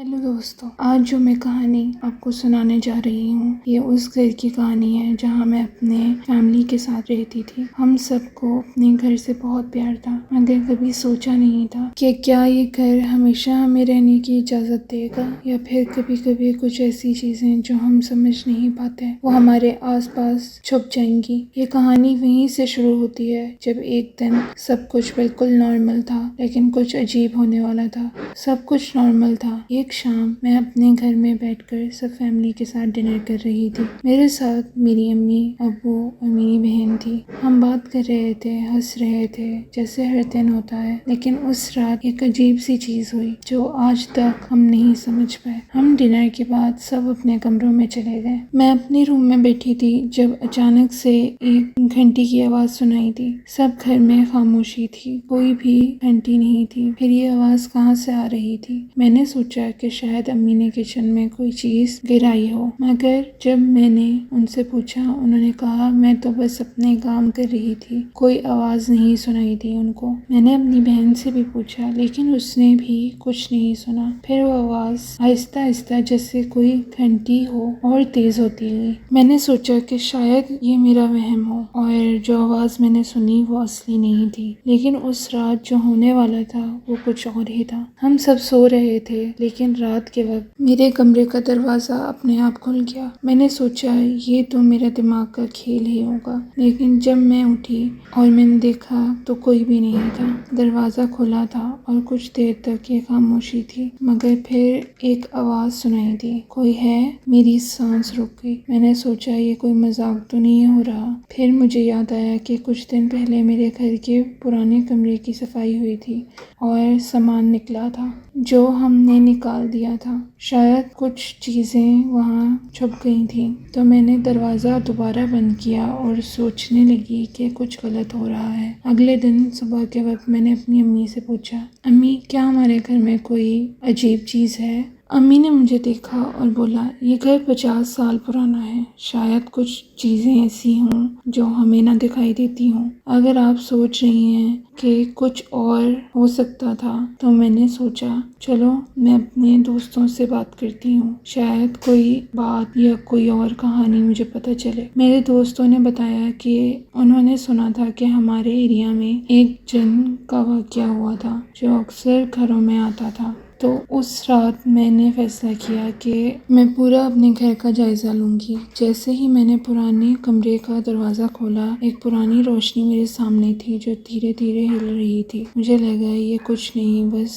Hello دوستو، آج جو میں کہانی آپ کو سنانے جا رہی ہوں یہ اس گھر کی کہانی ہے جہاں میں اپنے فیملی کے ساتھ رہتی تھی۔ ہم سب کو اپنے گھر سے بہت پیار تھا، مگر کبھی سوچا نہیں تھا کہ کیا یہ گھر ہمیشہ ہمیں رہنے کی اجازت دے گا یا پھر کبھی کبھی کچھ ایسی چیزیں جو ہم سمجھ نہیں پاتے وہ ہمارے آس پاس چھپ جائیں گی۔ یہ کہانی وہیں سے شروع ہوتی ہے جب ایک دن سب کچھ بالکل نارمل تھا لیکن کچھ عجیب ہونے والا تھا۔ سب کچھ نارمل تھا۔ ایک شام میں اپنے گھر میں بیٹھ کر سب فیملی کے ساتھ ڈنر کر رہی تھی۔ میرے ساتھ میری امی، ابو اور میری بہن تھی۔ ہم بات کر رہے تھے، ہنس رہے تھے جیسے ہر دن ہوتا ہے، لیکن اس رات ایک عجیب سی چیز ہوئی جو آج تک ہم نہیں سمجھ پائے۔ ہم ڈنر کے بعد سب اپنے کمروں میں چلے گئے۔ میں اپنے روم میں بیٹھی تھی جب اچانک سے ایک گھنٹی کی آواز سنائی دی۔ سب گھر میں خاموشی تھی، کوئی بھی گھنٹی نہیں تھی۔ پھر یہ آواز کہاں سے آ رہی تھی؟ میں نے سوچا کہ شاید امی نے کچن میں کوئی چیز گرائی ہو، مگر جب میں نے ان سے پوچھا انہوں نے کہا میں تو بس اپنے کام کر رہی تھی، کوئی آواز نہیں سنائی دی ان کو۔ میں نے اپنی بہن سے بھی پوچھا لیکن اس نے بھی کچھ نہیں سنا۔ پھر وہ آواز آہستہ آہستہ جیسے کوئی گھنٹی ہو اور تیز ہوتی گئی۔ میں نے سوچا کہ شاید یہ میرا وہم ہو اور جو آواز میں نے سنی وہ اصلی نہیں تھی، لیکن اس رات جو ہونے والا تھا وہ کچھ اور ہی تھا۔ ہم سب سو رہے تھے لیکن رات کے وقت میرے کمرے کا دروازہ اپنے آپ کھل گیا۔ میں نے سوچا یہ تو میرا دماغ کا کھیل ہی ہوگا، لیکن جب میں اٹھی اور میں نے دیکھا تو کوئی بھی نہیں تھا۔ دروازہ کھلا تھا اور کچھ دیر تک یہ خاموشی تھی، مگر پھر ایک آواز سنائی دی، کوئی ہے؟ میری سانس رک گئی۔ میں نے سوچا یہ کوئی مذاق تو نہیں ہو رہا۔ پھر مجھے یاد آیا کہ کچھ دن پہلے میرے گھر کے پرانے کمرے کی صفائی ہوئی تھی اور سامان نکلا تھا جو ہم نے نکال دیا تھا۔ شاید کچھ چیزیں وہاں چھپ گئی تھیں، تو میں نے دروازہ دوبارہ بند کیا اور سوچنے لگی کہ کچھ غلط ہو رہا ہے۔ اگلے دن صبح کے وقت میں نے اپنی امی سے پوچھا، امی کیا ہمارے گھر میں کوئی عجیب چیز ہے؟ امی نے مجھے دیکھا اور بولا یہ گھر 50 سال پرانا ہے، شاید کچھ چیزیں ایسی ہوں جو ہمیں نہ دکھائی دیتی ہوں۔ اگر آپ سوچ رہی ہیں کہ کچھ اور ہو سکتا تھا تو میں نے سوچا چلو میں اپنے دوستوں سے بات کرتی ہوں، شاید کوئی بات یا کوئی اور کہانی مجھے پتہ چلے۔ میرے دوستوں نے بتایا کہ انہوں نے سنا تھا کہ ہمارے ایریا میں ایک جن کا واقعہ ہوا تھا جو اکثر گھروں میں آتا تھا۔ تو اس رات میں نے فیصلہ کیا کہ میں پورا اپنے گھر کا جائزہ لوں گی۔ جیسے ہی میں نے پرانے کمرے کا دروازہ کھولا، ایک پرانی روشنی میرے سامنے تھی جو دھیرے دھیرے ہل رہی تھی۔ مجھے لگا یہ کچھ نہیں، بس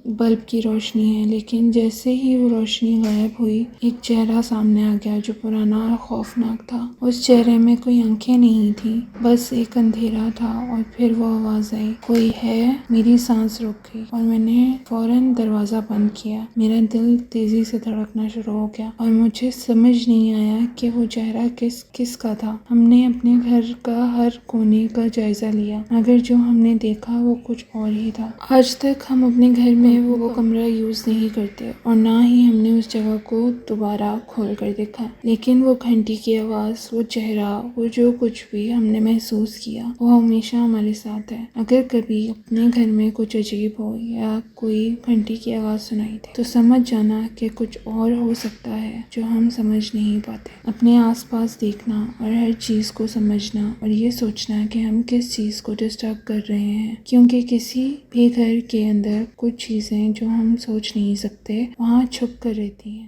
بلب کی روشنی ہے، لیکن جیسے ہی وہ روشنی غائب ہوئی ایک چہرہ سامنے آ گیا جو پرانا اور خوفناک تھا۔ اس چہرے میں کوئی آنکھیں نہیں تھی، بس ایک اندھیرا تھا۔ اور پھر وہ آواز آئی، کوئی ہے؟ میری سانس رک گئی اور میں نے فوراً دروازہ بند کیا۔ میرا دل تیزی سے دھڑکنا شروع ہو گیا اور مجھے سمجھ نہیں آیا کہ وہ چہرہ کس کا تھا۔ ہم نے اپنے گھر کا ہر کونے کا جائزہ لیا، مگر جو ہم نے دیکھا وہ کچھ اور ہی تھا۔ آج تک ہم اپنے گھر میں وہ کمرہ یوز نہیں کرتے اور نہ ہی ہم نے اس جگہ کو دوبارہ کھول کر دیکھا، لیکن وہ گھنٹی کی آواز، وہ چہرہ، وہ جو کچھ بھی ہم نے محسوس کیا وہ ہمیشہ ہمارے ساتھ ہے۔ اگر کبھی اپنے گھر میں کچھ عجیب ہو یا کوئی گھنٹی کی آواز سنائی دے تو سمجھ جانا کہ کچھ اور ہو سکتا ہے جو ہم سمجھ نہیں پاتے۔ اپنے آس پاس دیکھنا اور ہر چیز کو سمجھنا اور یہ سوچنا کہ ہم کس چیز کو ڈسٹرب کر رہے ہیں، کیونکہ کسی بھی گھر کے اندر کچھ چیزیں جو ہم سوچ نہیں سکتے وہاں چھپ کر رہتی ہیں۔